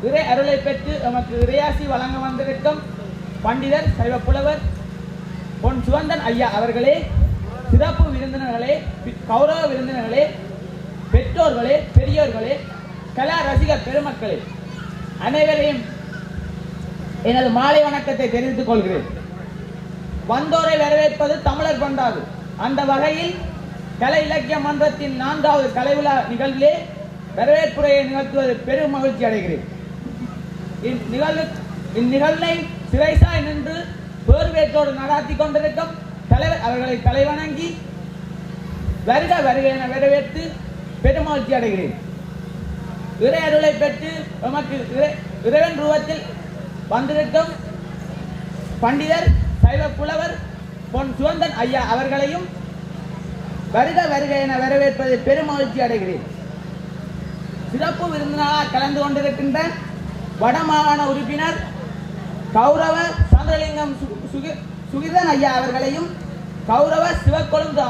இறை அருளை பெற்று நமக்கு இறையாசி வழங்க வந்திருக்கும் பண்டிதர் சைவ புலவர் பொன் சுகந்தன் ஐயா அவர்களே, சிறப்பு விருந்தினர்களே, கௌரவ விருந்தினர்களே, பெற்றோர்களே, பெரியோர்களே, கலா ரசிகர் பெருமக்களே, அனைவரையும் எனது மாலை வணக்கத்தை தெரிவித்துக் கொள்கிறேன். வந்தோரை வரவேற்பது தமிழர் பண்பாடு. அந்த வகையில் கலை இலக்கிய மன்றத்தின் 4வது கலை விழா நிகழ்விலே வரவேற்புரையை நிகழ்த்துவது பெரும் மகிழ்ச்சி அடைகிறேன். இந்நிகழ்வை சிறைசாய் நின்று பேர்வேற்றோடு நடாத்தி கொண்டிருக்கும் தலைவர் அவர்களை தலைவணங்கி வருக வருக என வரவேற்று பெருமகிழ்ச்சி அடைகிறேன். இறை அருளை பெற்று நமக்கு இறைவன் ரூபத்தில் வந்திருக்கும் பண்டிதர் சைவ புலவர் பொன் சுகந்தன் ஐயா அவர்களையும் வருக வருக என வரவேற்பதை பெருமகிழ்ச்சி அடைகிறேன். சிறப்பு விருந்தினராக கலந்து கொண்டிருக்கின்ற வடமாகாண உறுப்பினர் கௌரவ சந்திரலிங்கம் சுகிதன் ஐயா அவர்களையும் கௌரவ சிவக்கொழுந்து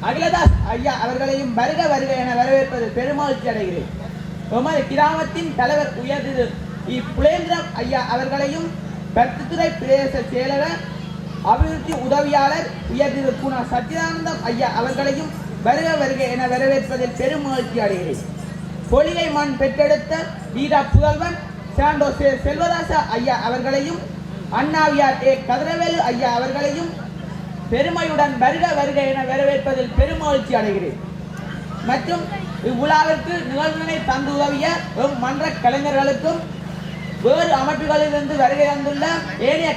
அகிலதாஸ் ஐயா அவர்களையும் வருக வருக என வரவேற்பது பெருமகிழ்ச்சி அடைகிறேன். எமது கிராமத்தின் தலைவர் உயர் திரு புலேந்திரம் ஐயா அவர்களையும் கருத்துத்துறை பிரதேச செயலர் அபிவிருத்தி உதவியாளர் உயர் திரு புனா சச்சிதானந்தம் ஐயா அவர்களையும் வருக வருக என வரவேற்பதில் பெருமகிழ்ச்சி அடைகிறேன். பொலிகை மண் பெற்றெடுத்த வீரா புதல்வன் சாண்டோ செல்வராசா ஐயா அவர்களையும் அண்ணாவியார் கதிரவேலு ஐயா அவர்களையும் பெருமையுடன் வருக வருக என வரவேற்பதில் பெருமகிழ்ச்சி அடைகிறேன். மற்றும் இவ்விழாவிற்கு நிகழ்வினை தந்து உதவிய மன்ற கலைஞர்களுக்கும் வேறு அமைப்புகளிலிருந்து வருகை தந்துள்ள ஏனைய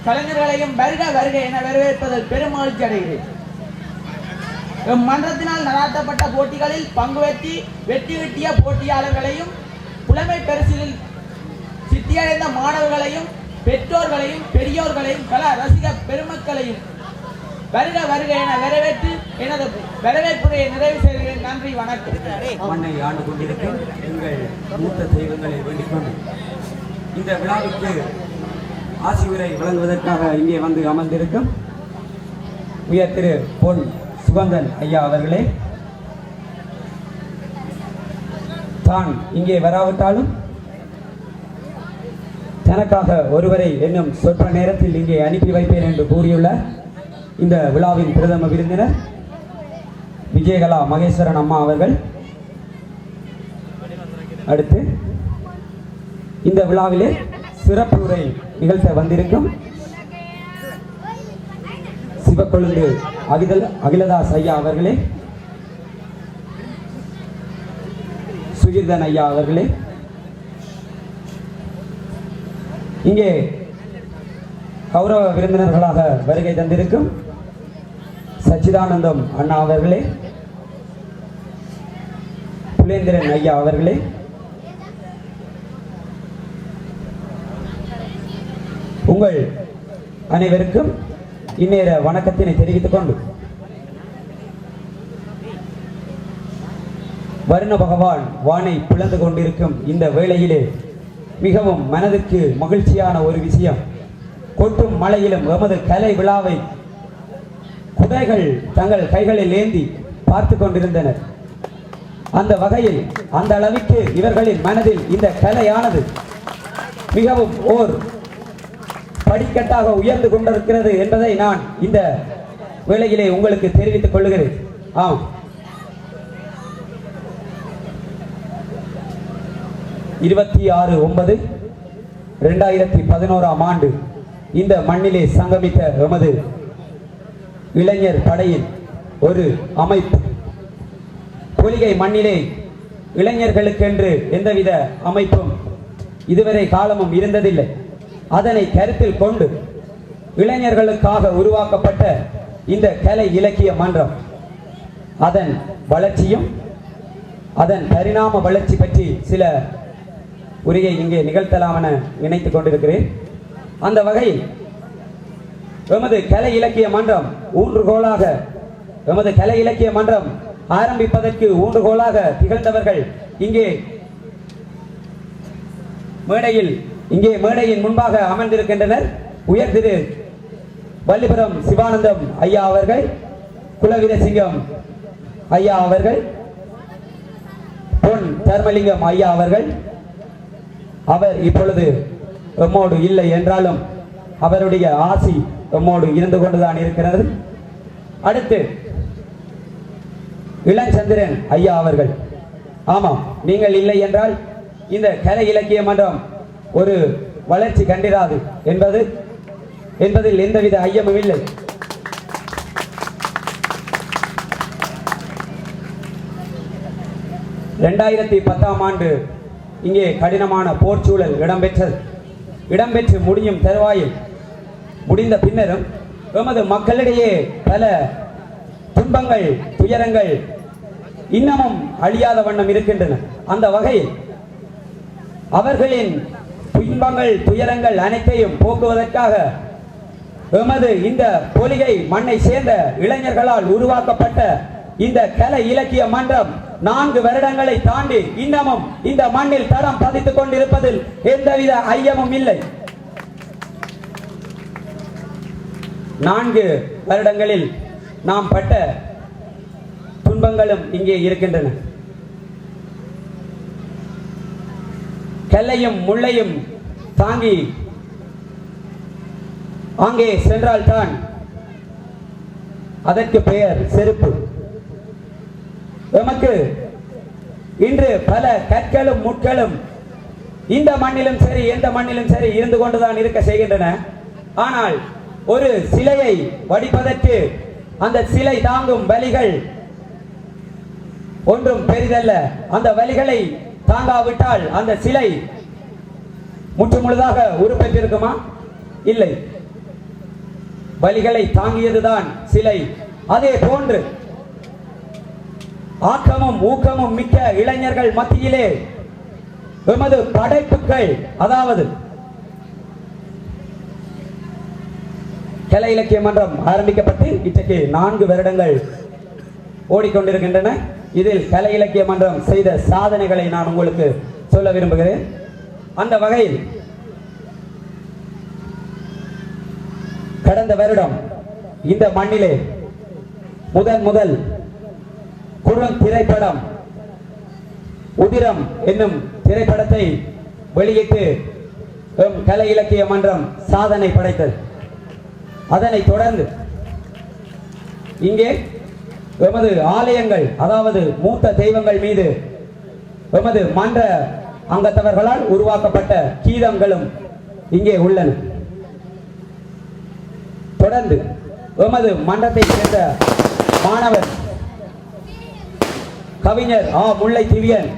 கலைஞர்களையும் வருக வருக என வரவேற்பதில் பெருமகிழ்ச்சி அடைகிறேன். மன்றத்தினால் நடாத்தப்பட்ட போட்டிகளில் பங்கு வெற்றி கிட்டிய போட்டியாளர்களையும் புலமை பரிசிலில் சித்தியடைந்த மாணவர்களையும் பெற்றோர்களையும் பெரியோர்களையும் கலா ரசிக பெருமக்களையும் வருக வருக என வரவேற்று எனது வரவேற்புரையை நிறைவு செய்கிறேன். நன்றி, வணக்கம். மண்ணை ஆண்டு கொண்டிருக்கும் எங்கள் மூத்த தெய்வங்களை வேண்டிக் கொண்டு இந்த விழாவிற்கு ஆசி உரை வழங்குவதற்காக இங்கே வந்து அமர்ந்திருக்கும் உயர் திரு பொன் சுகந்தன் ஐயா அவர்களே, தான் இங்கே வராவிட்டாலும் தனக்காக ஒருவரை இன்னும் சொற்ப நேரத்தில் இங்கே அனுப்பி வைப்பேன் என்று கூறியுள்ள இந்த விழாவின் பிரதம விருந்தினர் விஜயகலா மகேஸ்வரன் அம்மா அவர்கள், அடுத்து இந்த விழாவிலே சிறப்பு உரை நிகழ்த்த வந்திருக்கும் சிவக்கொழுந்து அகிலதாஸ் ஐயா அவர்களே, சுகிர்தன் ஐயா அவர்களே, இங்கே கௌரவ விருந்தினர்களாக வருகை தந்திருக்கும் சச்சிதானந்தம் அண்ணா அவர்களே, புலேந்திரன் ஐயா அவர்களே, உங்கள் அனைவருக்கும் இந்நேர வணக்கத்தினை தெரிவித்துக் கொண்டு வருண பகவான் வானை பிளந்து கொண்டிருக்கும் இந்த வேளையிலே மிகவும் மனதுக்கு மகிழ்ச்சியான ஒரு விஷயம். கொட்டும் மழையிலும் எமது கலை விழாவை குடைகள் தங்கள் கைகளில் ஏந்தி பார்த்து கொண்டிருந்தனர். அந்த வகையில் அந்த அளவிற்கு இவர்களின் மனதில் இந்த கலையானது மிகவும் ஓர் படிக்கட்டாக உயர்ந்து கொண்டிருக்கிறது என்பதை நான் இந்த வேளையிலே உங்களுக்கு தெரிவித்துக் கொள்கிறேன். ஆம், 26/9/2011 ஆண்டு இந்த மண்ணிலே சங்கமித்த எமது இளைஞர் படையின் ஒரு அமைப்பு. பொலிகை மண்ணிலே இளைஞர்களுக்கென்று எந்தவித அமைப்பும் இதுவரை காலமும் இருந்ததில்லை. அதனை கருத்தில் கொண்டு இளைஞர்களுக்காக உருவாக்கப்பட்ட இந்த கலை இலக்கிய மன்றம் அதன் வளர்ச்சியும் அதன் பரிணாம வளர்ச்சி பற்றி சில உரையை இங்கே நிகழ்த்தலாம் என நினைத்துக் கொண்டிருக்கிறேன். அந்த வகையில் எமது கலை இலக்கிய மன்றம் ஊன்றுகோலாக எமது கலை இலக்கிய மன்றம் ஆரம்பிப்பதற்கு ஊன்றுகோலாக திகழ்ந்தவர்கள் இங்கே மேடையின் முன்பாக அமர்ந்திருக்கின்றனர். உயர் திரு வள்ளிபுரம் சிவானந்தம் ஐயா அவர்கள், குலவீரசிங்கம் ஐயா அவர்கள், பொன் தர்மலிங்கம் ஐயா அவர்கள், அவர் இப்பொழுது எம்மோடு இல்லை என்றாலும் அவருடைய ஆசி எம்மோடு இருந்து கொண்டுதான் இருக்கிறது. அடுத்து இளஞ்சந்திரன் ஐயா அவர்கள். ஆமாம், நீங்கள் இல்லை என்றால் இந்த கலை இலக்கிய மன்றம் ஒரு வளர்ச்சி கண்டிராது என்பதில் எந்தவித ஐயமும் இல்லை. ஆண்டு இங்கே கடினமான போர் சூழல் இடம்பெற்று முடியும் தருவாயில் முடிந்த பின்னரும் எமது மக்களிடையே பல துன்பங்கள் துயரங்கள் இன்னமும் அழியாத வண்ணம் இருக்கின்றன. அந்த வகையில் அவர்களின் துன்பங்கள் துயரங்கள் அனைத்தையும் போக்குவதற்காக எமது இந்த பொலிகை மண்ணை சேர்ந்த இளைஞர்களால் உருவாக்கப்பட்ட இந்த கலை இலக்கிய மன்றம் 4 வருடங்களை தாண்டி இன்னமும் இந்த மண்ணில் தடம் பதித்துக் கொண்டிருப்பதில் எந்தவித ஐயமும் இல்லை. 4 வருடங்களில் நாம் பட்ட துன்பங்களும் இங்கே இருக்கின்றன. கல்லையும் முள்ளையும் தாங்கி அங்கே சென்றால்தான் அதற்கு பெயர் செருப்பு. நமக்கு இன்று பல கற்களும் முட்களும் இந்த மண்ணிலும் சரி எந்த மண்ணிலும் சரி இருந்து கொண்டுதான் இருக்க செய்கின்றன. ஆனால் ஒரு சிலையை வடிப்பதற்கு அந்த சிலை தாங்கும் வலிகள் ஒன்றும் பெரிதல்ல. அந்த வலிகளை தாங்காவிட்டால் அந்த சிலை முற்று முழுதாக உருப்பெற்றிருக்குமா? இல்லை. வலிகளை தாங்கியதுதான் சிலை. அதே போன்று ஆக்கமும் ஊக்கமும் மிக்க இளைஞர்கள் மத்தியிலே எமது படைப்புகள், அதாவது கலை இலக்கிய மன்றம் ஆரம்பிக்கப்பட்டு இன்றைக்கு 4 வருடங்கள் ஓடிக்கொண்டிருக்கின்றன. இதில் கலை இலக்கிய மன்றம் செய்த சாதனைகளை நான் உங்களுக்கு சொல்ல விரும்புகிறேன். அந்த வகையில் கடந்த வருடம் இந்த மண்ணிலே முதல் குறும் திரைப்படம் உதிரம் என்னும் திரைப்படத்தை வெளியிட்டு கலை இலக்கிய மன்றம் சாதனை படைத்தது. அதனைத் தொடர்ந்து இங்கே எமது ஆலயங்கள், அதாவது மூத்த தெய்வங்கள் மீது எமது மன்ற அங்கத்தவர்களால் உருவாக்கப்பட்ட கீதங்களும் இங்கே உள்ளன. தொடர்ந்து எமது மன்றத்தை சேர்ந்த மாணவர் கவிஞர் முல்லைத்தீவியன்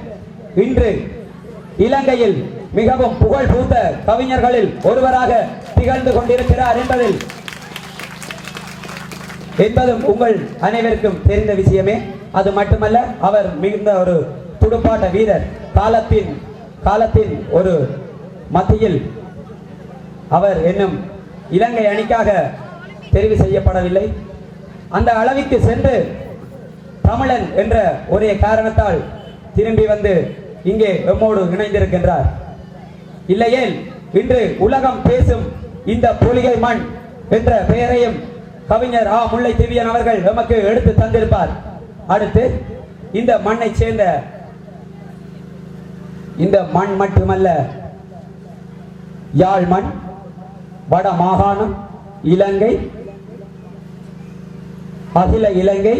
இன்று இலங்கையில் மிகவும் புகழ் பூத்த கவிஞர்களில் ஒருவராக திகழ்ந்து கொண்டிருக்கிறார் என்பதும் உங்கள் அனைவருக்கும் தெரிந்த விஷயமே. அது மட்டுமல்ல, அவர் மிகுந்த ஒரு துடுப்பாட்ட வீரர். காலத்தின் ஒரு மத்தியில் அவர் என்னும் இலங்கை அணிக்காக தெரிவு செய்யப்படவில்லை. அந்த அளவிற்கு சென்று தமிழன் என்ற ஒரே காரணத்தால் திரும்பி வந்து இங்கே எம்மோடு இணைந்திருக்கின்றார். இல்லையேல் இன்று உலகம் பேசும் இந்த பொலிகை மண் என்ற பெயரையும் கவிஞர் முல்லைத்தீவியன் அவர்கள் நமக்கு எடுத்து தந்திருப்பார். அடுத்து இந்த மண்ணை சேர்ந்த இந்த மண் மட்டுமல்ல, யாழ் மண், வட மாகாணம், இலங்கை, அகில இலங்கை,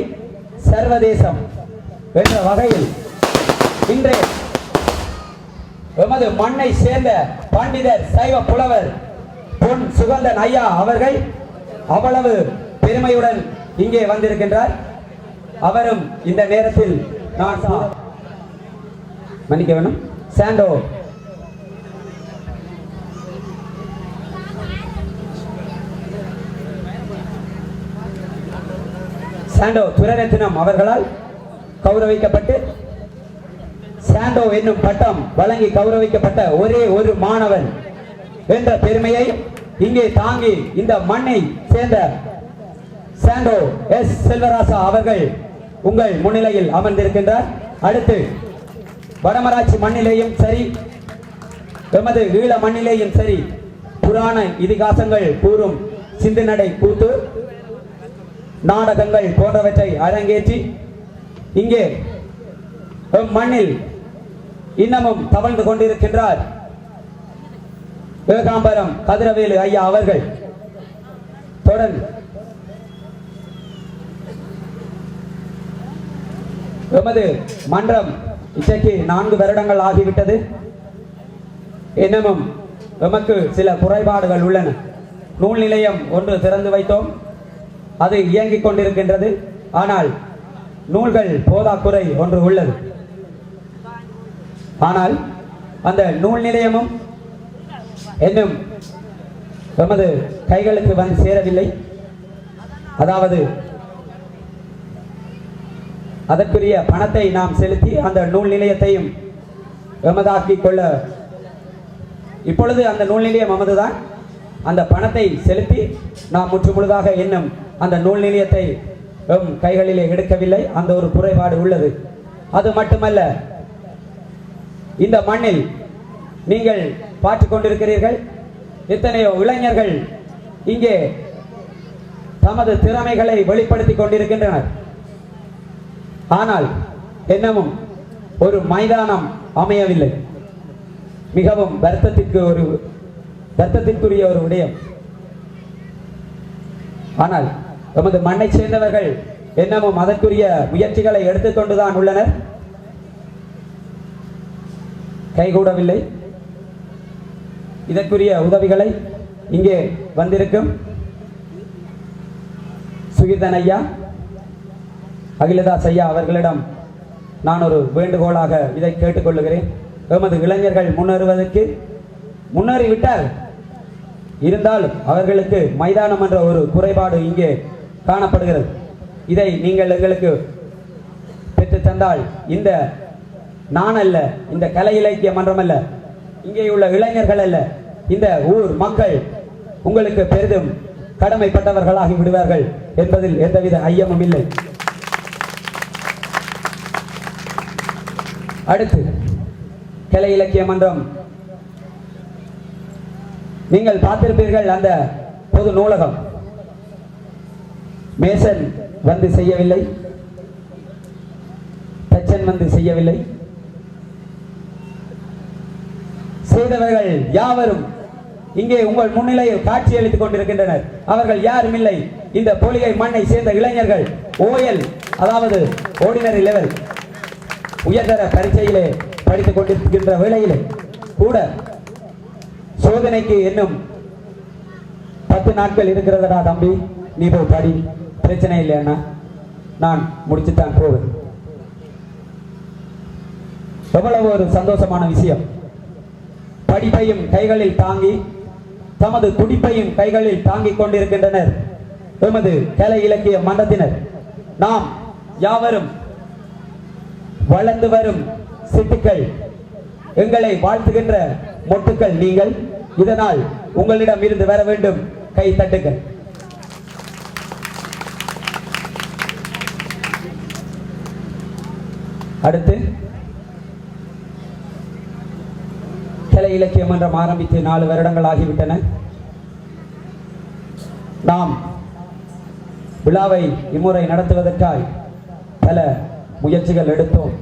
சர்வதேசம் என்ற வகையில் இன்று எமது மண்ணை சேர்ந்த பண்டிதர் சைவ புலவர் பொன் சுகந்தன் ஐயா அவர்கள் அவ்வளவு பெருமையுடன் இங்கே வந்திருக்கின்றார். அவரும் இந்த நேரத்தில் நான் மன்னிக்க வேண்டும், சாண்டோ துரரத்னம் அவர்களால் கௌரவிக்கப்பட்டு சாண்டோ என்னும் பட்டம் வழங்கி கௌரவிக்கப்பட்ட ஒரே ஒரு மாணவன் என்ற பெருமையை இங்கே தாங்கி இந்த மண்ணை சேர்ந்த சாண்டோ எஸ் செல்வராசா அவர்கள் உங்கள் முன்னிலையில் அமர்ந்திருக்கின்றார். அடுத்து வடமராட்சி மண்ணிலேயும் சரி, எமது ஈழ மண்ணிலேயும் சரி, புராண இதிகாசங்கள் கூறும் சிந்து நடை கூத்து, நாடகங்கள் போன்றவற்றை அரங்கேற்றி இங்கே மண்ணில் இன்னமும் தவழ்ந்து கொண்டிருக்கின்றார் ஏகாம்பரம் கதிரவேலு ஐயா அவர்கள் தொடர்ந்து எமது மன்றம் இன்றைக்கு 4 வருடங்கள் ஆகிவிட்டது. இன்னமும் எமக்கு சில குறைபாடுகள் உள்ளன. நூல் நிலையம் ஒன்று திறந்து வைத்தோம், அது இயங்கிக் கொண்டிருக்கின்றது. ஆனால் நூல்கள் போதாக்குறை ஒன்று உள்ளது. ஆனால் அந்த நூல் நிலையமும் இன்னும் எமது கைகளுக்கு வந்து சேரவில்லை. அதாவது அதற்குரிய பணத்தை நாம் செலுத்தி அந்த நூல் நிலையத்தையும் எமதாக்கிக் கொள்ள, இப்பொழுது அந்த நூல் நிலையம் எமதுதான். அந்த பணத்தை செலுத்தி நாம் முற்றுமுழுதாக இன்னும் அந்த நூல் நிலையத்தை எம் கைகளிலே எடுக்கவில்லை. அந்த ஒரு குறைபாடு உள்ளது. அது மட்டுமல்ல, இந்த மண்ணில் நீங்கள் பார்த்துக் கொண்டிருக்கிறீர்கள், எத்தனையோ இளைஞர்கள் இங்கே தமது திறமைகளை வெளிப்படுத்திக் கொண்டிருக்கின்றனர். ஆனால் இன்னமும் ஒரு மைதானம் அமையவில்லை. மிகவும் வருத்தத்திற்குரிய ஒரு விடயம். ஆனால் நமது மண்ணை சேர்ந்தவர்கள் இன்னமும் அதற்குரிய முயற்சிகளை எடுத்துக்கொண்டுதான் உள்ளனர். கைகூடவில்லை. இதற்குரிய உதவிகளை இங்கே வந்திருக்கும் சுகிர்தன் ஐயா, அகிலதாஸ் ஐயா அவர்களிடம் நான் ஒரு வேண்டுகோளாக இதை கேட்டுக்கொள்ளுகிறேன். எமது இளைஞர்கள் முன்னேறிவிட்டார். இருந்தாலும் அவர்களுக்கு மைதானம் என்ற ஒரு குறைபாடு இங்கே காணப்படுகிறது. இதை நீங்கள் எங்களுக்கு பெற்று தந்தால், இந்த நான் அல்ல, இந்த கலை இலக்கிய மன்றம் அல்ல, இங்கே உள்ள இளைஞர்கள் அல்ல, இந்த ஊர் மக்கள் உங்களுக்கு பெரிதும் கடமைப்பட்டவர்களாகி விடுவார்கள் என்பதில் எந்தவித ஐயமும் இல்லை. அடுத்து கலை இலக்கிய மன்றம், நீங்கள் பார்த்திருப்பீர்கள், அந்த பொது நூலகம் மேசன் வந்து செய்யவில்லை, தச்சன் வந்து செய்யவில்லை. செய்தவர்கள் யாவரும் இங்கே உங்கள் முன்னிலையில் காட்சி அளித்துக் கொண்டிருக்கின்றனர். அவர்கள் யாரும் இல்லை, இந்த பொலிகை மண்ணை சேர்ந்த இளைஞர்கள். ஓஎல், அதாவது ஆர்டினரி லெவல் உயர்தர பரீட்சையிலே படித்துக் கொண்டிருக்கின்ற வேளையிலே கூட சோதனைக்கு இன்னும் 10 நாட்கள் இருக்கிறதா தம்பி, நீ போய் படி, பிரச்சனை இல்லைன்னா நான் முடிச்சுத்தான் போவேன். எவ்வளவு ஒரு சந்தோஷமான விஷயம். படிப்பையும் கைகளில் தாங்கி, தமது துடிப்பையும் கைகளில் தாங்கிக் கொண்டிருக்கின்றனர் எமது கலை இலக்கிய மன்றத்தினர். நாம் யாவரும் வளர்ந்து வரும் சிட்டுக்கள், எங்களை வாழ்த்துகின்ற மொட்டுக்கள் நீங்கள். இதனால் உங்களிடம் இருந்து வர வேண்டும் கை தட்டுங்கள். அடுத்து கலை இலக்கிய மன்றம் ஆரம்பித்து 4 வருடங்கள் ஆகிவிட்டன. நாம் விழாவை இம்முறை நடத்துவதற்காய் பல முயற்சிகள் எடுத்தோம்.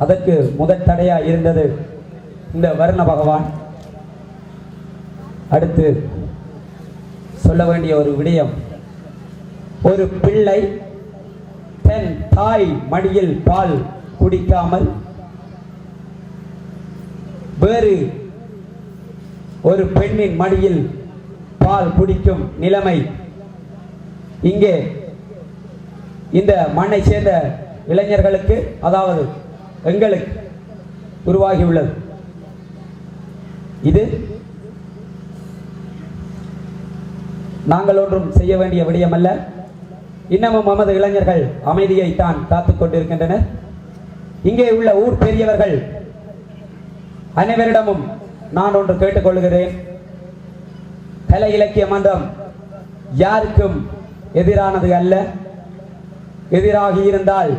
அதற்கு முதல் தடையாக இருந்தது இந்த வர்ண பகவான். அடுத்து சொல்ல வேண்டிய ஒரு விடயம், ஒரு பிள்ளை தன் தாய் மடியில் பால் குடிக்காமல் வேறு ஒரு பெண்ணின் மடியில் பால் குடிக்கும் நிலைமை இங்கே இந்த மண்ணை சேர்ந்த இளைஞர்களுக்கு, அதாவது எங்களுக்கு உருவாகியுள்ளது. இது நாங்கள் ஒன்றும் செய்ய வேண்டிய விடயம் அல்ல. இன்னமும் நமது இளைஞர்கள் அமைதியை தான் காத்துக் கொண்டிருக்கின்றனர். இங்கே உள்ள ஊர் பெரியவர்கள் அனைவரிடமும் நான் ஒன்று கேட்டுக்கொள்கிறேன். கலை இலக்கிய மன்றம் யாருக்கும் எதிரானது அல்ல. எதிராகி இருந்தால்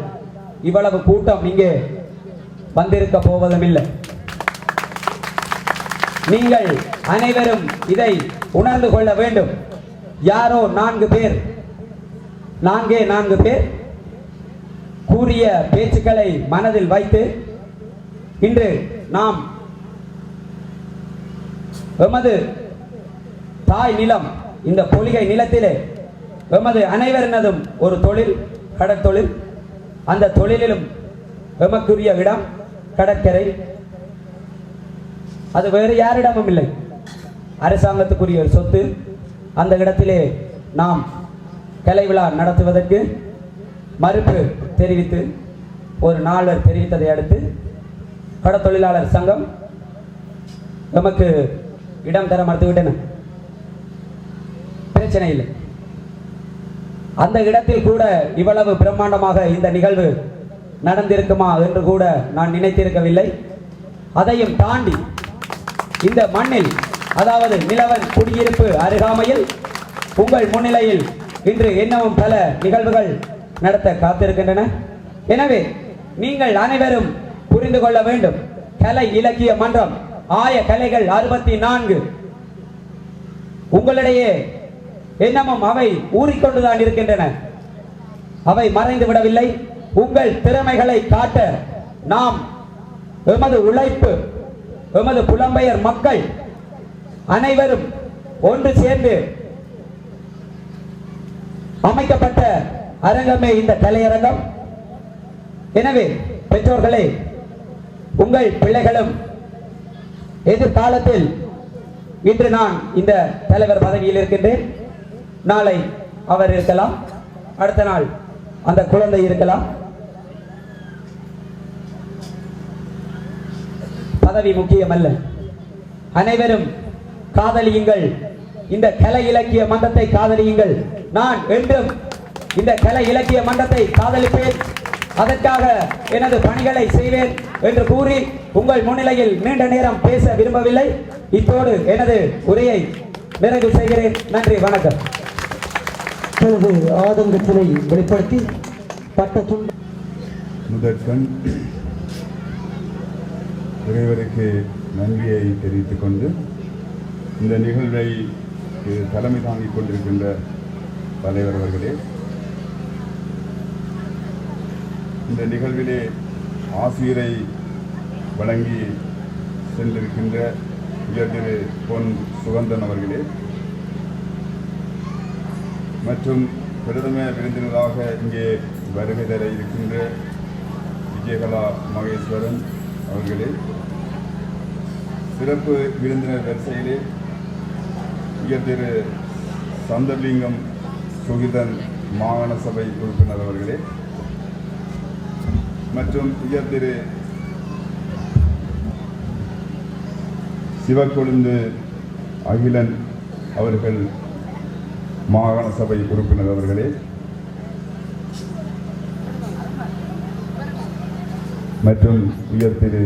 இவ்வளவு கூட்டம் இங்கே வந்திருக்க போவதும் இல்லை. நீங்கள் அனைவரும் இதை உணர்ந்து கொள்ள வேண்டும். யாரோ 4 பேர் கூறிய பேச்சுக்களை மனதில் வைத்து இன்று நாம் எமது தாய் நிலம் இந்த பொலிகை நிலத்திலே எமது அனைவரினதும் ஒரு தொழில் கடற்தொழில். அந்த தொழிலிலும் எமக்குரிய இடம் கடற்கரை. அது வேறு யாரிடமும் இல்லை, அரசாங்கத்துக்குரிய ஒரு சொத்து. அந்த இடத்திலே நாம் கலை விழா நடத்துவதற்கு மறுப்பு தெரிவித்து ஒரு நாளர் தெரிவித்ததை அடுத்து கடற்தொழிலாளர் சங்கம் நமக்கு இடம் தர மறுத்துவிட்டன. பிரச்சனை இல்லை. அந்த இடத்தில் கூட இவ்வளவு பிரம்மாண்டமாக இந்த நிகழ்வு நடந்திருக்குமா என்று கூட நான் நினைத்திருக்கவில்லை. அதையும் தாண்டி இந்த மண்ணில், அதாவது நிலவன் குடியிருப்பு அருகாமையில் உங்கள் முன்னிலையில் இன்று இன்னமும் பல நிகழ்வுகள் நடத்த காத்திருக்கின்றன. எனவே நீங்கள் அனைவரும் புரிந்து கொள்ள வேண்டும், கலை இலக்கிய மன்றம் ஆய கலைகள் 64 உங்களிடையே இன்னமும் அவை ஊறிக்கொண்டுதான் இருக்கின்றன. அவை மறைந்து விடவில்லை. உங்கள் திறமைகளை காட்ட நாம் எமது உழைப்பு, எமது புலம்பெயர் மக்கள் அனைவரும் ஒன்று சேர்ந்து அமைக்கப்பட்ட அரங்கமே இந்த கலையரங்கம். எனவே பெற்றோர்களே, உங்கள் பிள்ளைகளும் எதிர்காலத்தில், இன்று நான் இந்த தலைவர் பதவியில் இருக்கின்றேன், நாளை அவர் இருக்கலாம், அடுத்த நாள் அந்த குழந்தை இருக்கலாம். பதவி முக்கியமல்ல. அனைவரும் காதலியுங்கள், இந்த கலை இலக்கிய மன்றத்தை காதலியுங்கள். நான் என்றும் இந்த கலை இலக்கிய மன்றத்தை காதலிப்பேன், அதற்காக எனது பணிகளை செய்வேன் என்று கூறி உங்கள் முன்னிலையில் நீண்ட நேரம் பேச விரும்பவில்லை. இத்தோடு எனது உரையை நிறைவு செய்கிறேன். நன்றி, வணக்கம். ஆதங்கத்தினை வெளிப்படுத்தி பட்ட முதற்கண் இறைவருக்கு நன்றியை தெரிவித்துக் கொண்டு இந்த நிகழ்வை தலைமை தாங்கிக் கொண்டிருக்கின்ற தலைவர் அவர்களே, இந்த நிகழ்விலே ஆசிரியரை வழங்கி சென்றிருக்கின்ற திரு பொன் சுகந்தன் அவர்களே மற்றும் பிரதம விருந்தினராக இங்கே வருகை தர இருக்கின்ற விஜயகலா மகேஸ்வரன் அவர்களே, சிறப்பு விருந்தினர் வரிசையிலே திரு சந்தர்லிங்கம் சுகிதன் மாகாண சபை உறுப்பினர் அவர்களே மற்றும் திரு சிவக்கொழுந்து அகிலன் அவர்கள் மாகாண சபை உறுப்பினர் அவர்களே மற்றும் திரு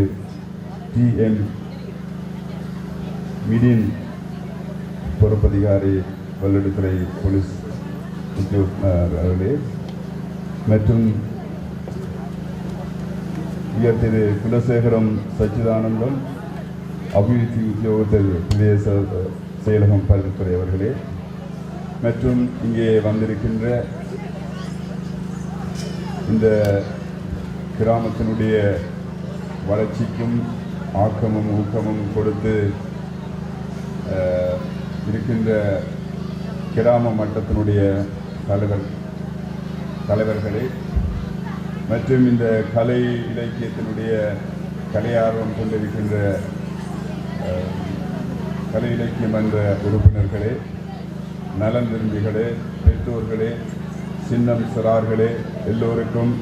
TM மிடின் பொறுப்பதிகாரி வல்லுநத்துறை போலீஸ் அவர்களே மற்றும் திரு குலசேகரம் சச்சிதானந்தம் அபிவிருத்தி உத்தியோகத்தர் பிரதேச செயலகம் பல்துறை அவர்களே மற்றும் இங்கே வந்திருக்கின்ற இந்த கிராமத்தினுடைய வளர்ச்சிக்கும் ஆக்கமும் ஊக்கமும் கொடுத்து இருக்கின்ற கிராம மட்டத்தினுடைய தலைவர்களே மற்றும் இந்த கலை இலக்கியத்தினுடைய கலையார்வம் கொண்டிருக்கின்ற கலை இலக்கிய மன்ற உறுப்பினர்களே, நலன் விரும்பிகளே, பெற்றோர்களே, சின்னம் சிறார்களே, எல்லோருக்கும்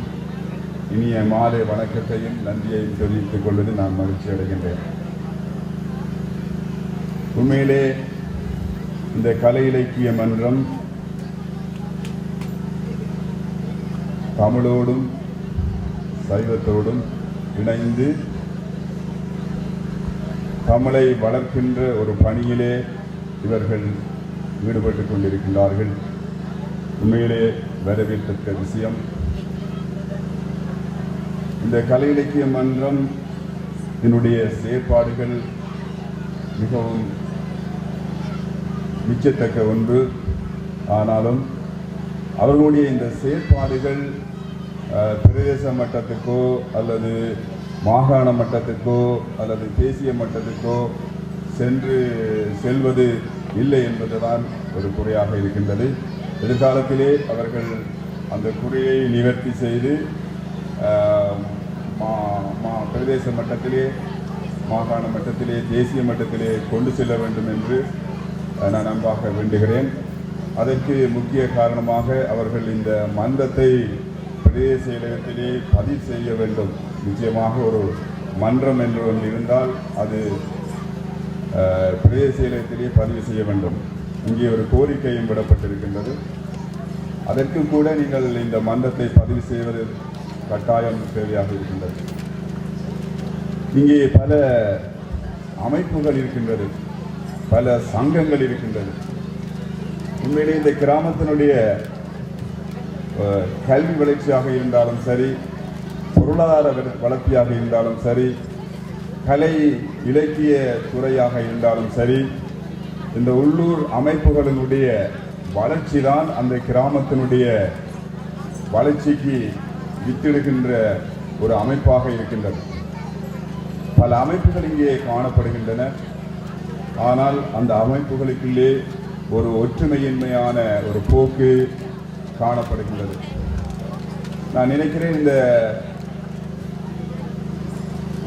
இனிய மாலை வணக்கத்தையும் நன்றியையும் தெரிவித்துக் கொள்வது நான் மகிழ்ச்சி அடைகின்றேன். உண்மையிலே இந்த கலை இலக்கிய மன்றம் தமிழோடும் சைவத்தோடும் இணைந்து தமிழை வளர்க்கின்ற ஒரு பணியிலே இவர்கள் ஈடுபட்டுக் கொண்டிருக்கின்றார்கள். உண்மையிலே வரவேற்கத்தக்க விஷயம். இந்த கலை இலக்கிய மன்றம் இதனுடைய செயற்பாடுகள் மிகவும் மிச்சத்தக்க ஒன்று. ஆனாலும் அவர்களுடைய இந்த செயற்பாடுகள் பிரதேச மட்டத்துக்கோ அல்லது மாகாண மட்டத்துக்கோ அல்லது தேசிய மட்டத்துக்கோ செல்வது இல்லை என்பதுதான் ஒரு குறையாக இருக்கின்றது. எதிர்காலத்திலே அவர்கள் அந்த குறையை நிவர்த்தி செய்து பிரதேச மட்டத்திலே, மாகாண மட்டத்திலே, தேசிய மட்டத்திலே கொண்டு செல்ல வேண்டும் என்று நான் அன்பாக வேண்டுகிறேன். அதற்கு முக்கிய காரணமாக அவர்கள் இந்த மன்றத்தை பிரதேச செயலகத்திலே பதிவு செய்ய வேண்டும். நிச்சயமாக ஒரு மன்றம் என்று ஒன்று இருந்தால் அது பிரதேச செயலகத்திலே பதிவு செய்ய வேண்டும். இங்கே ஒரு கோரிக்கையும் விடப்பட்டிருக்கின்றது. அதற்கும் கூட நீங்கள் இந்த மன்றத்தை பதிவு செய்வது கட்டாயம் தேவையாக இருக்கின்றது. இங்கே பல அமைப்புகள் இருக்கின்றது, பல சங்கங்கள் இருக்கின்றது. உண்மையிலே இந்த கிராமத்தினுடைய கல்வி வளர்ச்சியாக இருந்தாலும் சரி, பொருளாதார வளர்ச்சியாக இருந்தாலும் சரி, கலை இலக்கிய துறையாக இருந்தாலும் சரி, இந்த உள்ளூர் அமைப்புகளினுடைய வளர்ச்சி தான் அந்த கிராமத்தினுடைய வளர்ச்சிக்கு வித்திடுகின்ற ஒரு அமைப்பாக இருக்கின்றது. பல அமைப்புகள் இங்கே காணப்படுகின்றன. ஆனால் அந்த அமைப்புகளுக்குள்ளே ஒரு ஒற்றுமையின்மையான ஒரு போக்கு காணப்படுகின்றது. நான் நினைக்கிறேன்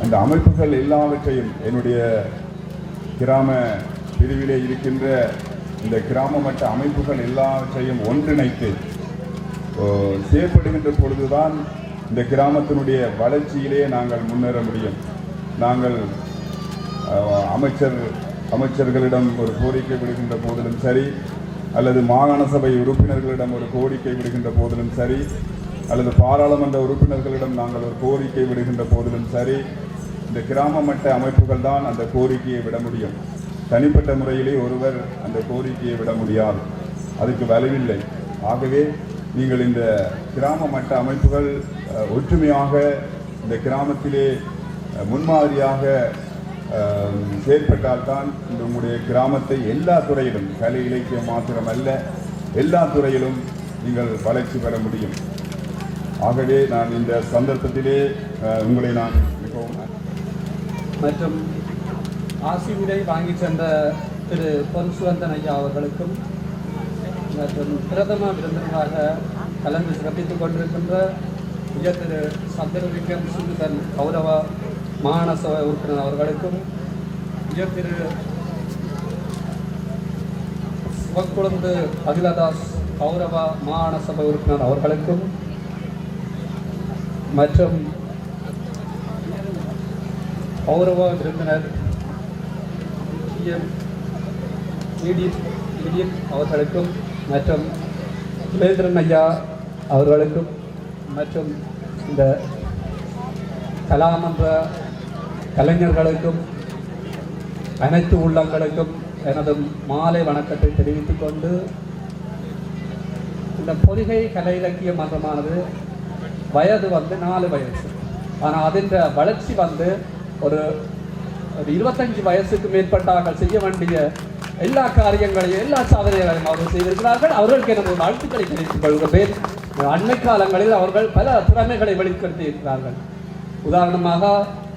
அந்த அமைப்புகள் எல்லாவற்றையும் என்னுடைய கிராம பிரிவிலே இருக்கின்ற இந்த கிராம மட்ட அமைப்புகள் எல்லாவற்றையும் ஒன்றிணைத்து செயற்படுகின்ற பொழுதுதான் இந்த கிராமத்தினுடைய வளர்ச்சியிலே நாங்கள் முன்னேற முடியும். நாங்கள் அமைச்சர்களிடம் ஒரு கோரிக்கை விடுகின்ற போதிலும் சரி, அல்லது மாகாண சபை உறுப்பினர்களிடம் ஒரு கோரிக்கை விடுகின்ற போதிலும் சரி, அல்லது பாராளுமன்ற உறுப்பினர்களிடம் நாங்கள் ஒரு கோரிக்கை விடுகின்ற போதிலும் சரி, இந்த கிராம மட்ட அமைப்புகள் தான் அந்த கோரிக்கையை விட முடியும். தனிப்பட்ட முறையிலே ஒருவர் அந்த கோரிக்கையை விட முடியாது, அதுக்கு வலுவில்லை. ஆகவே நீங்கள் இந்த கிராம மட்ட அமைப்புகள் ஒற்றுமையாக இந்த கிராமத்திலே முன்மாதிரியாக செயற்பட்டால்தான் இந்த உங்களுடைய கிராமத்தை எல்லா துறையிலும், கலை இலக்கியம் மாத்திரமல்ல, எல்லா துறையிலும் நீங்கள் வளர்ச்சி பெற முடியும். ஆகவே நான் இந்த சந்தர்ப்பத்திலே உங்களை நான் மிகவும் மற்றும் ஆசியுரை வாங்கி சென்ற திரு பொன் சுவந்தன் ஐயா அவர்களுக்கும் மற்றும் பிரதம விருந்தினராக கலந்து சிறப்பித்துக் கொண்டிருக்கின்ற உயர் திரு சந்திரவிக்ரம் சுந்தன் கௌரவ மாகாண சபை உறுப்பினர் அவர்களுக்கும், உயர் திரு சிவக்குழந்து அகிலதாஸ் கௌரவ மாகாண சபை உறுப்பினர் அவர்களுக்கும், மற்றும் கௌரவ விருந்தினர் அவர்களுக்கும், மற்றும் சுரேந்திரன் ஐயா அவர்களுக்கும், மற்றும் இந்த கலாமன்ற கலைஞர்களுக்கும் அனைத்து உள்ளங்களுக்கும் எனது மாலை வணக்கத்தை தெரிவித்துக் கொண்டு, இந்த பொதிகை கலை இலக்கிய மன்றமானது வயது 4 வயசு. ஆனால் அதின் வளர்ச்சி ஒரு 25 வயசுக்கு மேற்பட்டார்கள் செய்ய வேண்டிய எல்லா காரியங்களையும், எல்லா சாதனைகளையும் அவர்கள் செய்திருக்கிறார்கள். அவர்களுக்கு எனது வாழ்த்துக்களை தெரிவித்துக் கொள்கிறேன். அண்மை காலங்களில் அவர்கள் பல திறமைகளை வெளிப்படுத்தி இருக்கிறார்கள். உதாரணமாக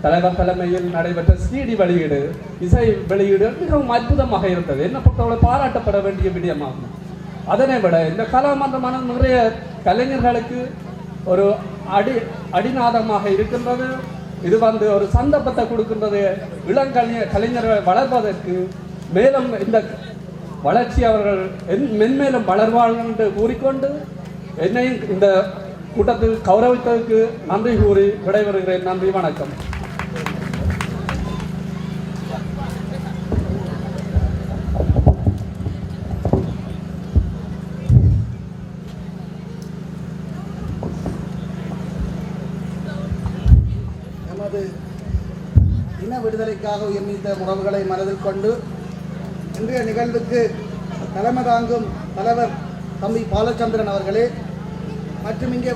தலைவர் தலைமையில் நடைபெற்ற CD வெளியீடு, இசை வெளியீடு மிகவும் அற்புதமாக இருந்தது. என்ன பொறுத்தவரை பாராட்டப்பட வேண்டிய விடயமாகும். அதனை விட இந்த கலாமன்றமான நிறைய கலைஞர்களுக்கு ஒரு அடிநாதமாக இருக்கின்றது. இது ஒரு சந்தர்ப்பத்தை கொடுக்கின்றது கலைஞர்கள் வளர்வதற்கு. மேலும் இந்த வளர்ச்சி அவர்கள் மென்மேலும் வளர்வார்கள் என்று கூறிக்கொண்டு என்னையும் இந்த கூட்டத்தில் கௌரவித்ததற்கு நன்றி கூறி விடைபெறுகிறேன். நன்றி, வணக்கம். நமது இன விடுதலைக்காக உயர்நீத்த உறவுகளை மனதில் கொண்டு இன்றைய நிகழ்வுக்கு தலைமை தாங்கும் தலைவர் தம்பி பாலச்சந்திரன் அவர்களே, மற்றும் இங்கே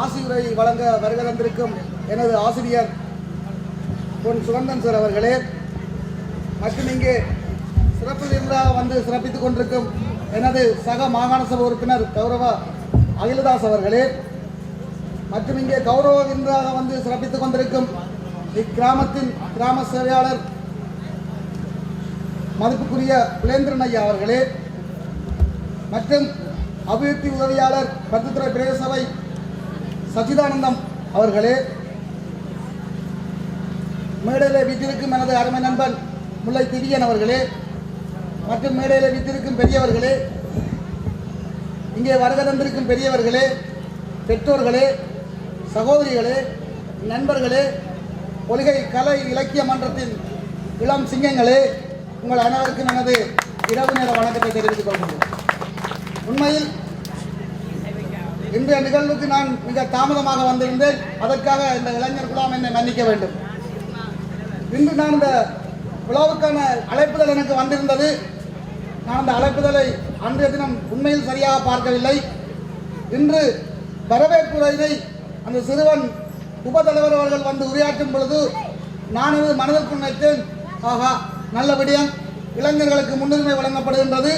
ஆசியுரை வழங்க வருகை தந்திருக்கும் எனது ஆசிரியர் பொன் சுகந்தன் சார் அவர்களே, மற்றும் இங்கே சிறப்பு விருந்தாக சிறப்பித்துக் கொண்டிருக்கும் எனது சக மாகாண சபை உறுப்பினர் கௌரவ அகிலதாஸ் அவர்களே, மற்றும் இங்கே கௌரவ விருந்தாக சிறப்பித்துக் கொண்டிருக்கும் இக்கிராமத்தின் கிராம சேவையாளர் மதிப்புக்குரிய புலேந்திரன் ஐயா அவர்களே மற்றும் அபிவிருத்தி உதவியாளர் பருத்தித்துறை பிரதேச சபை சச்சிதானந்தம் அவர்களே, மேடையில் வீட்டிற்கும் எனது அருமை நண்பன் முல்லை திவ்யன் அவர்களே மற்றும் மேடையில் வீட்டிற்கும் பெரியவர்களே, இங்கே வருகை தந்திருக்கும் பெரியவர்களே, பெற்றோர்களே, சகோதரிகளே, நண்பர்களே, பொலிகை கலை இலக்கிய மன்றத்தின் இளம் சிங்கங்களே, உங்கள் அனைவருக்கும் எனது இரவு நேர வணக்கத்தை தெரிவித்துக் கொள்கிறேன். உண்மையில் இன்றைய நிகழ்வுக்கு நான் மிக தாமதமாக வந்திருந்தேன். அதற்காக இந்த இளைஞர் குழாம் என்னை மன்னிக்க வேண்டும். இன்று நான் இந்த விழாவுக்கான அழைப்புதல் எனக்கு வந்திருந்தது. நான் அந்த அழைப்புதலை அன்றைய தினம் உண்மையில் சரியாக பார்க்கவில்லை. இன்று வரவேற்புரையினை அந்த சிறுவன் உபதலைவர் அவர்கள் வந்து உரையாற்றும் பொழுது நான் இது மனதிற்குள் நினைத்தேன், ஆகா நல்ல விடயம், இளைஞர்களுக்கு முன்னுரிமை வழங்கப்படுகின்றது.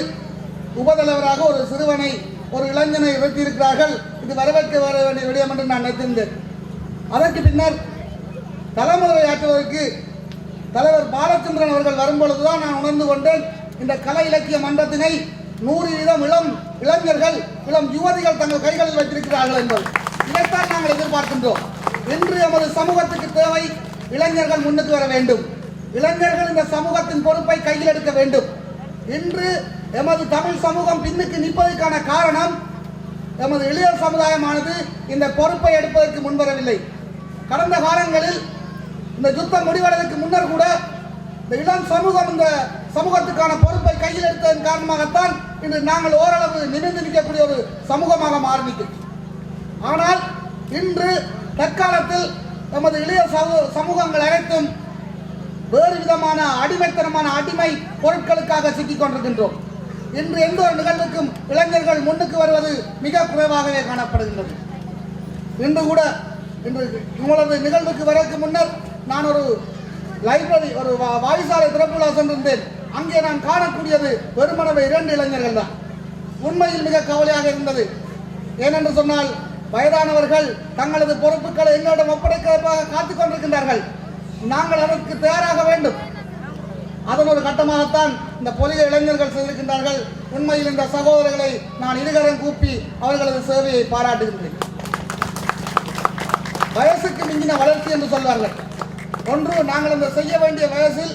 உபதலைவராக ஒரு சிறுவனை ஒரு இளைஞனை உயர்த்தியிருக்கிறார்கள், இது வரவேற்க வர வேண்டிய விடயம் என்று நான் நினைத்திருந்தேன். அதற்கு பின்னர் தலைமுறையாற்றுவதற்கு தலைவர் பாலச்சந்திரன் அவர்கள் வரும்பொழுதுதான் நான் உணர்ந்து கொண்டேன், இந்த கலை இலக்கிய மன்றத்தினை 100% இளம் இளைஞர்கள் இளம் யுவதிகள் தங்கள் கைகளில் வைத்திருக்கிறார்கள் என்பது. இதைத்தான் நாங்கள் எதிர்பார்க்கின்றோம். இன்று எமது சமூகத்துக்கு தேவை இளைஞர்கள் முன்னுக்கு வர வேண்டும். இளைஞர்கள் இந்த சமூகத்தின் பொறுப்பை கையில் எடுக்க வேண்டும். இன்று எமது தமிழ் சமூகம் பின்னுக்கு நிற்பதற்கான காரணம் எமது இளைஞர் சமுதாயமானது இந்த பொறுப்பை எடுப்பதற்கு முன்வரவில்லை. கடந்த காலங்களில் இந்த யுத்தம் முடிவடைவதற்கு முன்னர் கூட இந்த இளம் சமூகம் இந்த சமூகத்துக்கான பொறுப்பை கையில் எடுத்ததன் காரணமாகத்தான் இன்று நாங்கள் ஓரளவு நிமிர்ந்து நிற்கக்கூடிய ஒரு சமூகமாக மாறிவிட்டோம். ஆனால் இன்று தற்காலத்தில் நமது இளைய சமூகங்கள் அனைத்தும் வேறு விதமான அடிமைத்தனமான அடிமை பொருட்களுக்காக சிக்கிக் கொண்டிருக்கின்றோம். இன்று எந்த ஒரு நிகழ்வுக்கும் இளைஞர்கள் முன்னுக்கு வருவது மிக குறைவாகவே காணப்படுகின்றது. இன்று கூட இன்று உங்களது நிகழ்வுக்கு வரக்கு முன்னர் நான் ஒரு லைப்ரரி ஒரு வாய்சாலை திறப்பு விழா சென்றிருந்தேன். அங்கே நான் காணக்கூடியது வெறுமனவே 2 இளைஞர்கள் தான். உண்மையில் மிக கவலையாக இருந்தது. ஏனென்று சொன்னால் வயதானவர்கள் தங்களது பொறுப்புகளை எங்களிடம் ஒப்படைக்க காத்துக் கொண்டிருக்கின்றார்கள். நாங்கள் அதற்கு தயாராக வேண்டும். அதன் ஒரு கட்டமாகத்தான் இந்த பொலிகை இளைஞர்கள் செய்திருக்கின்றார்கள். உண்மையில் இந்த சகோதரர்களை நான் இருகரம் கூப்பி அவர்களது சேவையை பாராட்டுகின்றேன். வயசுக்கு மிஞ்சின வளர்ச்சி என்று சொல்வார்கள். ஒன்று, நாங்கள் இந்த செய்ய வேண்டிய வயசில்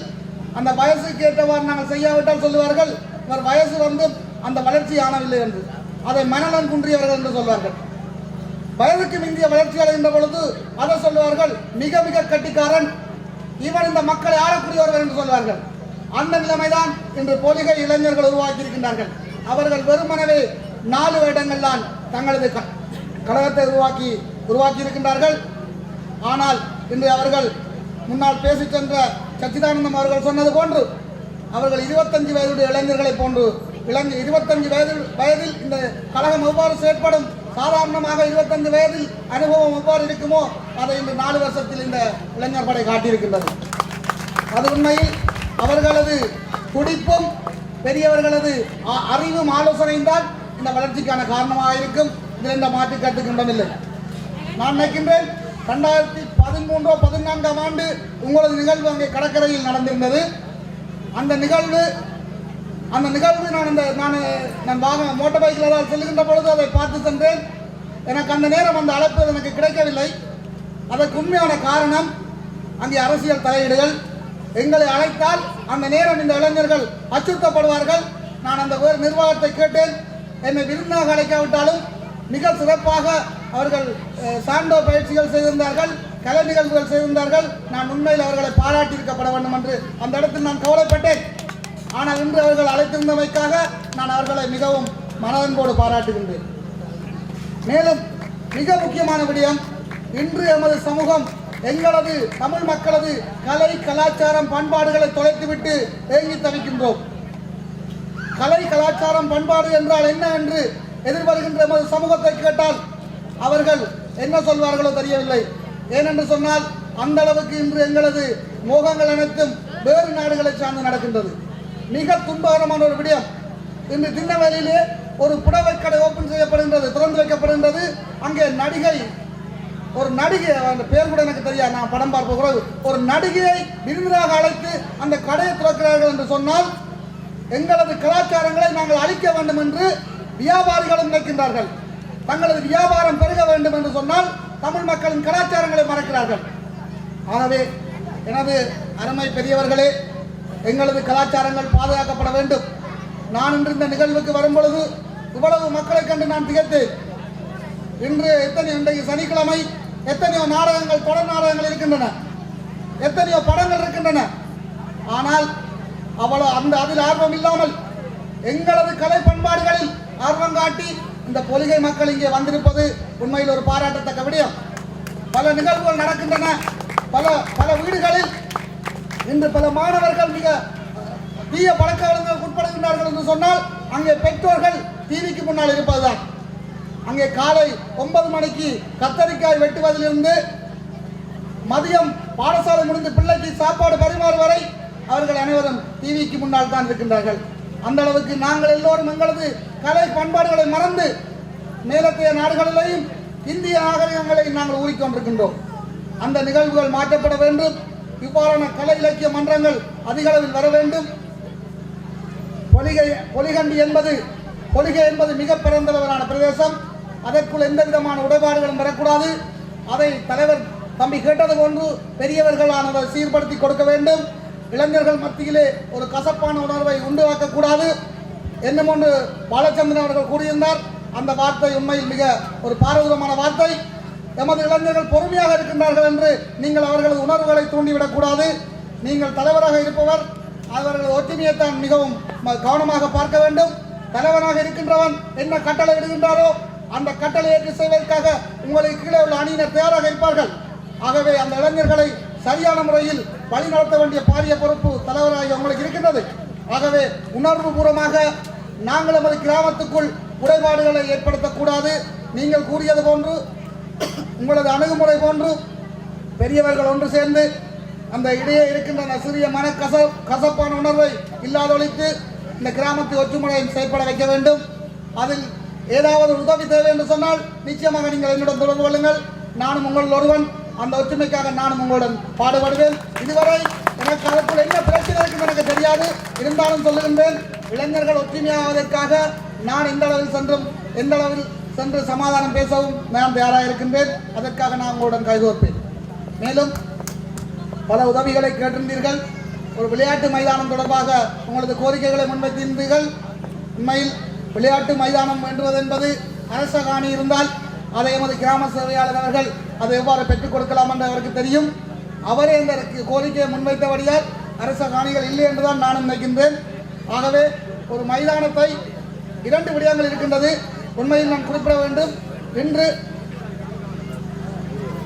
அந்த வயசுக்கு ஏற்றவாறு நாங்கள் செய்யாவிட்டால் சொல்லுவார்கள், இவர் வயசு வந்து அந்த வளர்ச்சி ஆனவில்லை என்று. அதை மனநலன் குன்றியவர்கள் என்று சொல்வார்கள். வயதுக்கு மிஞ்சிய வளர்ச்சி அடைகின்ற பொழுது அதை சொல்லுவார்கள், மிக மிக கட்டிக்காரன், இவன் இந்த மக்களை ஆளக்கூடியவர்கள் என்று சொல்வார்கள். அந்த நிலைமைதான் இன்று பொலிகை இளைஞர்கள் உருவாக்கி இருக்கின்றார்கள். அவர்கள் வெறுமனவே 4 வருடங்கள் தான் தங்களது கழகத்தை உருவாக்கி இருக்கின்றார்கள். ஆனால் இன்று அவர்கள் முன்னால் பேசி சென்ற சச்சிதானந்தம் அவர்கள் சொன்னது போன்று அவர்கள் 25 வயதுடைய இளைஞர்களை போன்று 25 வயதில் இந்த கழகம் எவ்வாறு செயற்படும், சாதாரணமாக 25 வயதில் அனுபவம் எவ்வாறு இருக்குமோ அதை இந்த 4 வருஷத்தில் இந்த இளைஞர் படை காட்டியிருக்கின்றது. அது உண்மையில் அவர்களது துடிப்பும் பெரியவர்களது அறிவும் ஆலோசனையும் தான் இந்த வளர்ச்சிக்கான காரணமாக இருக்கும். இதில் எந்த மாற்று கருத்துக்கின்றமில்லை. நான் நினைக்கின்றேன் 2013-14 ஆண்டு உங்களது நிகழ்வு அங்கே கடற்கரையில் நடந்திருந்தது. அந்த நிகழ்வு நான் மோட்டார் பைக்கில் செல்லுகின்ற பொழுது அதை பார்த்து சென்றேன். எனக்கு அந்த நேரம் அந்த அழைப்பு எனக்கு கிடைக்கவில்லை. அதற்கு உண்மையான காரணம் அங்கே அரசியல் தலையீடுகள். எங்களை அழைத்தால் அந்த நேரம் இந்த இளைஞர்கள் அச்சுறுத்தப்படுவார்கள். நான் அந்த நிர்வாகத்தை கேட்டேன், என்னை விருந்தாக அழைக்காவிட்டாலும் மிக சிறப்பாக அவர்கள் சாண்டோ பயிற்சிகள் செய்திருந்தார்கள், கலை நிகழ்வுகள் செய்திருந்தார்கள். நான் உண்மையில் அவர்களை பாராட்டியிருக்கப்பட வேண்டும் என்று அந்த இடத்தில் நான் கவலைப்பட்டேன். ஆனால் இன்று அவர்கள் அழைத்திருந்தமைக்காக நான் அவர்களை மிகவும் மனதன்போடு பாராட்டுகின்றேன். மேலும் மிக முக்கியமான விடயம், இன்று எமது சமூகம் எங்களது தமிழ் மக்களது கலை கலாச்சாரம் பண்பாடுகளை தொலைத்துவிட்டு ஏங்கி தவிக்கின்றோம். கலை கலாச்சாரம் பண்பாடு என்றால் என்ன என்று எதிர்வருகின்ற எமது சமூகத்தை கேட்டால் அவர்கள் என்ன சொல்வார்களோ தெரியவில்லை. ஏனென்று சொன்னால் அந்த அளவுக்கு இன்று எங்களது மோகங்கள் அனைத்தும் வேறு நாடுகளை சார்ந்து நடக்கின்றது. மிக துன்பகரமான ஒரு விடயம், இன்று திண்ணவேலியிலே ஒரு புடவை கடை ஓபன் செய்யப்படுகின்றது, திறந்து வைக்கப்படுகின்றது. அங்கே ஒரு நடிகை, அந்த பேர் கூட எனக்கு தெரியாது, நான் படம் பார்க்க ஒரு நடிகையை விருந்தினராக அழைத்து அந்த கடையை திறக்கிறார்கள் என்று சொன்னால் எங்களது கலாச்சாரங்களை நாங்கள் அழிக்க வேண்டும் என்று வியாபாரிகளும் நினைக்கின்றார்கள். தங்களது வியாபாரம் பெருக வேண்டும் என்று சொன்னால் தமிழ் மக்களின் கலாச்சாரங்களை மறக்கிறார்கள். ஆகவே எனது அருமை பெரியவர்களே, எங்களது கலாச்சாரங்கள் பாதுகாக்கப்பட வேண்டும். நான் இன்று இந்த நிகழ்வுக்கு வரும்பொழுது இவ்வளவு மக்களை கண்டு நான் திகைத்தேன். இன்றைக்கு சனிக்கிழமை எத்தனையோ நாடகங்கள், தொடர் நாடகங்கள் இருக்கின்றன, எத்தனையோ படங்கள் இருக்கின்றன. ஆனால் அதில் ஆர்வம் இல்லாமல் எங்களது கலை பண்பாடுகளில் ஆர்வம் காட்டி இந்த பொலிகை மக்கள் இங்கே வந்திருப்பது உண்மையில் ஒரு பாராட்டத்தக்க விடயம். பல நிகழ்வுகள் நடக்கின்றன. பல வீடுகளில் இன்று பல மாணவர்கள் மிக தீய பழக்க வழக்கங்களுக்கு உட்படுகின்றார்கள் என்று சொன்னால் அங்கே பெற்றோர்கள் டிவிக்கு முன்னால் இருப்பதுதான். அங்கே காலை 9 மணிக்கு கத்தரிக்காய் வெட்டுவதிலிருந்து மதியம் பாடசாலை முடிந்து பிள்ளைக்கு சாப்பாடு பரிமாறு வரை அவர்கள் அனைவரும் டிவிக்கு முன்னால் தான் இருக்கின்றார்கள். அந்த அளவுக்கு நாங்கள் எல்லோரும் எங்களது கலை பண்பாடுகளை மறந்து மேலத்தைய நாடுகளிலேயும் இந்திய நாகரிகங்களை நாங்கள் ஊறிக்கொண்டிருக்கின்றோம். அந்த நிகழ்வுகள் மாற்றப்பட வேண்டும். இவ்வாறான கலை இலக்கிய மன்றங்கள் அதிக அளவில் வர வேண்டும். பொலிகை என்பது மிக பிறந்தளவிலான பிரதேசம். அதற்குள் எந்த விதமான உடைபாடுகளும் வரக்கூடாது. அதை தலைவர் தம்பி கேட்டது போன்று பெரியவர்களானதை சீர்படுத்தி கொடுக்க வேண்டும். இளைஞர்கள் மத்தியிலே ஒரு கசப்பான உணர்வை உண்டாக்கக்கூடாது. என்னும் ஒன்று பாலச்சந்திரன் அவர்கள் கூறியிருந்தார். அந்த வார்த்தை உண்மையில் மிக ஒரு பாரதூரமான வார்த்தை. எமது இளைஞர்கள் பொறுமையாக இருக்கின்றார்கள் என்று நீங்கள் அவர்களது உணர்வுகளை தூண்டிவிடக்கூடாது. நீங்கள் தலைவராக இருப்பவர் அவர்களது ஒற்றுமையைத்தான் மிகவும் கவனமாக பார்க்க வேண்டும். தலைவராக இருக்கின்றவன் என்ன கட்டளை விடுகின்றாரோ அந்த கட்டளை ஏற்று செய்வதற்காக உங்களுக்கு கீழே உள்ள அணியினர் தயாராக இருப்பார்கள். ஆகவே அந்த இளைஞர்களை சரியான முறையில் வழி நடத்த வேண்டிய பாரிய பொறுப்பு தலைவராக உங்களுக்கு இருக்கின்றது. ஆகவே உணர்வு பூர்வமாக நாங்கள் நமது கிராமத்துக்குள் உடைபாடுகளை ஏற்படுத்தக்கூடாது. நீங்கள் கூறியது போன்று உங்களது அணுகுமுறை போன்று பெரியவர்கள் ஒன்று சேர்ந்து அந்த இடையே இருக்கின்ற சிறிய கசப்பான உணர்வை இல்லாதொழித்து இந்த கிராமத்தை ஒற்றுமுறையை செயல்பட வைக்க வேண்டும். அதில் ஏதாவது உதவி தேவை என்று சொன்னால் நிச்சயமாக நீங்கள் என்னுடன் தொடர்பு கொள்ளுங்கள். நானும் உங்கள் ஒருவன். அந்த ஒற்றுமைக்காக நானும் உங்களுடன் பாடுபடுவேன். இதுவரை எனக்கு அதற்குள் என்ன பிரச்சனை இருக்கும் எனக்கு தெரியாது. இருந்தாலும் சொல்லுகின்றேன், இளைஞர்கள் ஒற்றுமையாவதற்காக நான் எந்த அளவில் சென்று சமாதானம் பேசவும் நான் தயாராக இருக்கின்றேன். அதற்காக நான் உங்களுடன் கைகோர்ப்பேன். மேலும் பல உதவிகளை கேட்டிருந்தீர்கள். ஒரு விளையாட்டு மைதானம் தொடர்பாக உங்களது கோரிக்கைகளை முன்வைத்திருந்தீர்கள். உண்மையில் விளையாட்டு மைதானம் வேண்டுவது என்பது அரச காணி இருந்தால் அதை எமது கிராம சேவையாளர் அவர்கள் அதை எவ்வாறு பெற்றுக் கொடுக்கலாம் என்று அவருக்கு தெரியும். அவரே இந்த கோரிக்கையை முன்வைத்தபடியால் அரச காணிகள் இல்லை என்றுதான் நானும் நினைக்கின்றேன். ஆகவே ஒரு மைதானத்தை 2 விடயங்கள் இருக்கின்றது. உண்மையில் நான் குறிப்பிட வேண்டும். இன்று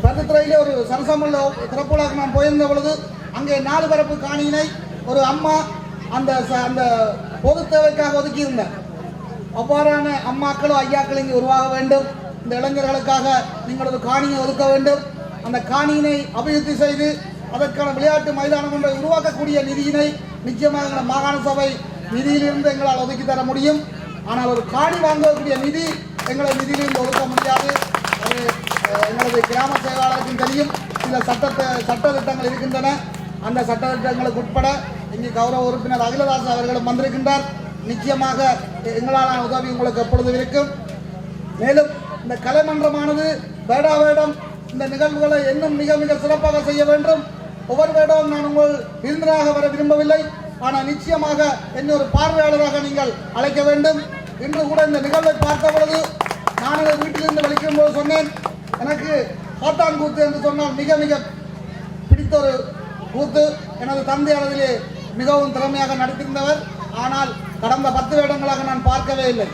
பருத்தித்துறையிலே ஒரு சரசமுள்ள திறப்புலாக நான் போயிருந்த பொழுது அங்கே 4 பரப்பு காணியினை ஒரு அம்மா அந்த பொது தேவைக்காக ஒதுக்கியிருந்தார். அவ்வாறான அம்மாக்களும் ஐயாக்களும் இங்கே உருவாக வேண்டும். இந்த இளைஞர்களுக்காக நீங்களது காணியை ஒதுக்க வேண்டும். அந்த காணியினை அபிவிருத்தி செய்து அதற்கான விளையாட்டு மைதானம் ஒன்றை உருவாக்கக்கூடிய நிதியினை நிச்சயமாக எங்கள் மாகாண சபை நிதியிலிருந்து எங்களால் ஒதுக்கி தர முடியும். ஆனால் ஒரு காணி வாங்கக்கூடிய நிதி எங்களை நிதியிலிருந்து ஒதுக்க முடியாது. அது எங்களது கிராம செயலாளருக்கும் தெரியும். சில சட்ட திட்டங்கள் இருக்கின்றன. அந்த சட்ட திட்டங்களுக்கு உட்பட இங்கே கௌரவ உறுப்பினர் அகிலதாஸ் அவர்களும் வந்திருக்கின்றார். நிச்சயமாக எங்களாலான உதவி உங்களுக்கு எப்பொழுதும் இருக்கும். மேலும் இந்த கலைமன்றமானது வருடம் இந்த நிகழ்வுகளை இன்னும் மிக மிக சிறப்பாக செய்ய வேண்டும். ஒவ்வொரு வருடமும் நான் உங்கள் விருந்தினராக வர விரும்பவில்லை. ஆனால் நிச்சயமாக என்னை ஒரு பார்வையாளராக நீங்கள் அழைக்க வேண்டும். இன்று கூட இந்த நிகழ்வை பார்த்த பொழுது நான் வீட்டிலிருந்து வலிக்கும் போது சொன்னேன், எனக்கு சாத்தான் கூத்து என்று சொன்னால் மிக மிக பிடித்த ஒரு கூத்து. எனது தந்தை அளவிலே மிகவும் திறமையாக நடத்தியிருந்தவர். ஆனால் கடந்த 10 வருடங்களாக நான் பார்க்கவே இல்லை.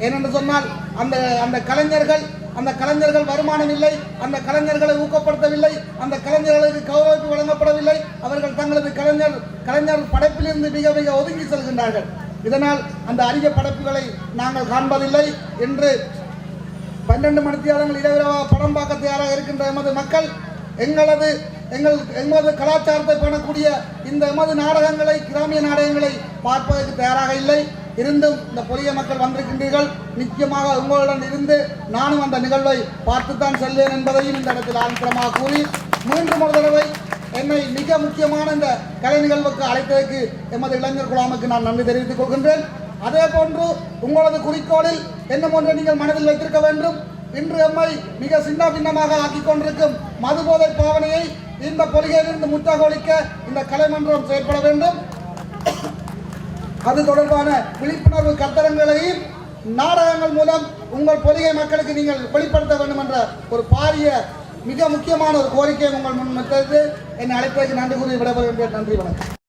ஏனென்று சொன்னால் அந்த கலைஞர்கள் வருமானம் இல்லை, அந்த கலைஞர்களை ஊக்கப்படுத்தவில்லை, அந்த கலைஞர்களுக்கு கௌரவிப்பு வழங்கப்படவில்லை. அவர்கள் தங்களது கலைஞர் படைப்பிலிருந்து மிக மிக ஒதுங்கி செல்கின்றார்கள். இதனால் அந்த அரிய படைப்புகளை நாங்கள் காண்பதில்லை. என்று 12 மணித்தியாளர்கள் இரவிரவாக படம் பார்க்க தயாராக இருக்கின்ற எமது மக்கள் எங்களது கலாச்சாரத்தை பண்ணக்கூடிய இந்த எமது நாடகங்களை, கிராமிய நாடகங்களை பார்ப்பதற்கு தயாராக இல்லை. இருந்தும் இந்த பொலிய மக்கள் வந்திருக்கின்றீர்கள். நிச்சயமாக உங்களுடன் இருந்து நானும் அந்த நிகழ்வை பார்த்துத்தான் செல்வேன் என்பதையும் இந்த இடத்தில் ஆணித்தரமாக கூறி மீண்டும் ஒரு தடவை என்னை மிக முக்கியமான இந்த கலை நிகழ்வுக்கு அழைத்ததற்கு எமது இளைஞர் குழாமுக்கு நான் நன்றி தெரிவித்துக் கொள்கின்றேன். அதே போன்று உங்களது குறிக்கோளில் என்ன ஒன்றை நீங்கள் மனதில் வைத்திருக்க வேண்டும். இன்று எம்மை மிக சின்ன பின்னமாக ஆக்கிக் கொண்டிருக்கும் மதுபோதை பாவனையை இந்த பொலிகையிலிருந்து முற்றாக ஒழிக்க இந்த கலைமன்றம் செயற்பட வேண்டும். அது தொடர்பான விழிப்புணர்வு கருத்தரங்களையும் நாடகங்கள் மூலம் உங்கள் பொலிகை மக்களுக்கு நீங்கள் வெளிப்படுத்த வேண்டும் என்ற ஒரு பாரிய மிக முக்கியமான ஒரு கோரிக்கையை உங்கள் முன் வைத்தது என்னை அழைப்பதற்கு நன்றி கூறி விடைபெறுகின்றேன். நன்றி, வணக்கம்.